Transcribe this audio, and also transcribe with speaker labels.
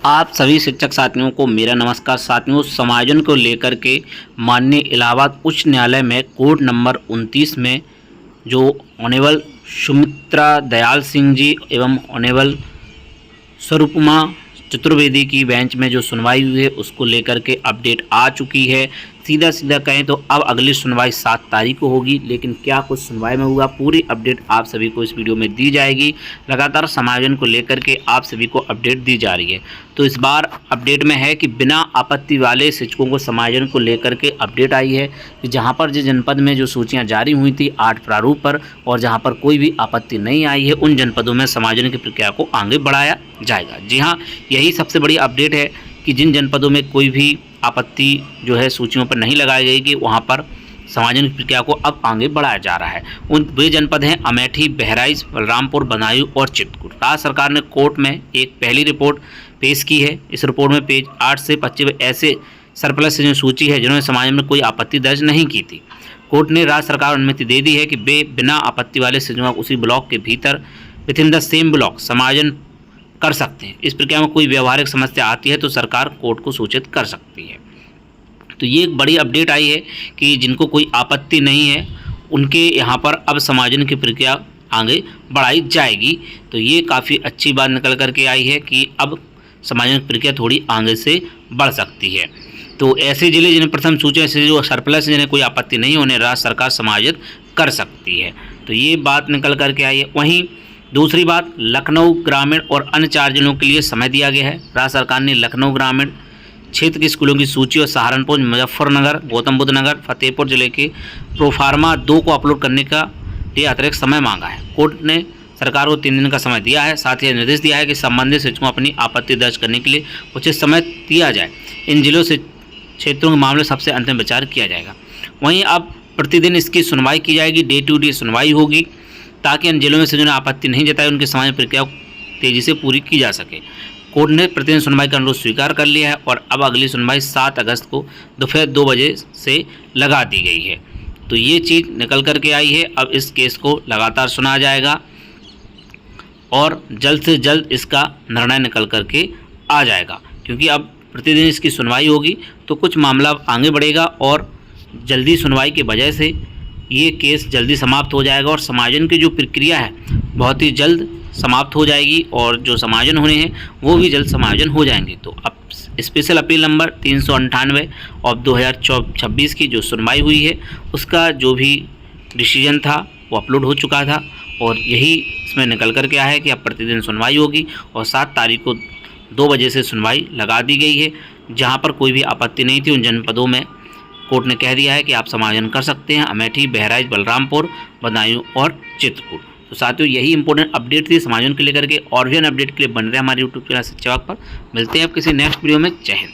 Speaker 1: आप सभी शिक्षक साथियों को मेरा नमस्कार। साथियों, समायोजन को लेकर के माननीय इलाहाबाद उच्च न्यायालय में कोर्ट नंबर 29 में जो ऑनेबल सुमित्रा दयाल सिंह जी एवं ऑनेबल स्वरूपमा चतुर्वेदी की बेंच में जो सुनवाई हुई है उसको लेकर के अपडेट आ चुकी है। सीधा कहें तो अब अगली सुनवाई 7 तारीख को होगी, लेकिन क्या कुछ सुनवाई में हुआ पूरी अपडेट आप सभी को इस वीडियो में दी जाएगी। लगातार समायोजन को लेकर के आप सभी को अपडेट दी जा रही है। तो इस बार अपडेट में है कि बिना आपत्ति वाले शिक्षकों को समायोजन को लेकर के अपडेट आई है कि जहां पर जिस जनपद में जो सूचियां जारी हुई थी 8 प्रारूप पर और जहां पर कोई भी आपत्ति नहीं आई है उन जनपदों में समायोजन की प्रक्रिया को आगे बढ़ाया जाएगा। जी हाँ, यही सबसे बड़ी अपडेट है कि जिन जनपदों में कोई भी आपत्ति जो है सूचियों पर नहीं लगाई गई कि वहाँ पर समायोजन की प्रक्रिया को अब आगे बढ़ाया जा रहा है। उन वे जनपद हैं अमेठी, बहराइच, बलरामपुर, बदायूं और चित्रकूट। राज्य सरकार ने कोर्ट में एक पहली रिपोर्ट पेश की है। इस रिपोर्ट में पेज 8 से 25 ऐसे सरप्लस जो सूची है जिन्होंने समायोजन में कोई आपत्ति दर्ज नहीं की थी। कोर्ट ने राज्य सरकार को अनुमति दे दी है कि वे बिना आपत्ति वाले शिक्षकों उसी ब्लॉक के भीतर with in the same block समायोजन कर सकते हैं। इस प्रक्रिया में कोई व्यवहारिक समस्या आती है तो सरकार कोर्ट को सूचित कर सकती है। तो ये एक बड़ी अपडेट आई है कि जिनको कोई आपत्ति नहीं है उनके यहाँ पर अब समायोजन की प्रक्रिया आगे बढ़ाई जाएगी। तो ये काफ़ी अच्छी बात निकल करके आई है कि अब समायोजन की प्रक्रिया थोड़ी आगे से बढ़ सकती है। तो ऐसे जिले जिन्हें प्रथम सूची से जो सरप्लस जिन्हें कोई आपत्ति नहीं होने राज्य सरकार समायोजित कर सकती है। तो ये बात निकल करके आई है। वहीं दूसरी बात, लखनऊ ग्रामीण और अन्य 4 जिलों के लिए समय दिया गया है। राज्य सरकार ने लखनऊ ग्रामीण क्षेत्र के स्कूलों की सूची और सहारनपुर, मुजफ्फरनगर, गौतम बुद्ध नगर, फतेहपुर जिले के प्रोफार्मा 2 को अपलोड करने का लिए अतिरिक्त समय मांगा है। कोर्ट ने सरकार को 3 दिन का समय दिया है। साथ ही निर्देश दिया है कि संबंधित शिक्षकों अपनी आपत्ति दर्ज करने के लिए उचित समय दिया जाए। इन जिलों से क्षेत्रों के मामले सबसे अंतिम विचार किया जाएगा। वहीं अब प्रतिदिन इसकी सुनवाई की जाएगी, डे टू डे सुनवाई होगी ताकि इन जिलों में से जिन्हें आपत्ति नहीं जताई उनकी समायोजन प्रक्रिया तेजी से पूरी की जा सके। कोर्ट ने प्रतिदिन सुनवाई का अनुरोध स्वीकार कर लिया है और अब अगली सुनवाई 7 अगस्त को दोपहर 2 बजे से लगा दी गई है। तो ये चीज़ निकल कर के आई है। अब इस केस को लगातार सुना जाएगा और जल्द से जल्द इसका निर्णय निकल कर के आ जाएगा, क्योंकि अब प्रतिदिन इसकी सुनवाई होगी तो कुछ मामला आगे बढ़ेगा और जल्दी सुनवाई की वजह से ये केस जल्दी समाप्त हो जाएगा और समायोजन की जो प्रक्रिया है बहुत ही जल्द समाप्त हो जाएगी और जो समायोजन होने हैं वो भी जल्द समायोजन हो जाएंगे। तो अब स्पेशल अपील नंबर 398 ऑफ 2026 की जो सुनवाई हुई है उसका जो भी डिसीजन था वो अपलोड हो चुका था और यही इसमें निकल कर के आया है कि अब प्रतिदिन सुनवाई होगी और 7 तारीख को 2 बजे से सुनवाई लगा दी गई है। जहाँ पर कोई भी आपत्ति नहीं थी उन जनपदों में कोर्ट ने कह दिया है कि आप समायोजन कर सकते हैं। अमेठी, बहराइच, बलरामपुर, बदायूं और चित्रकूट। तो साथियों, यही इंपॉर्टेंट अपडेट थी समायोजन को लेकर के। और भी अपडेट के लिए बन रहे हमारे यूट्यूब चैनल शिक्षा विभाग पर। मिलते हैं अब किसी नेक्स्ट वीडियो में। जय हिंद।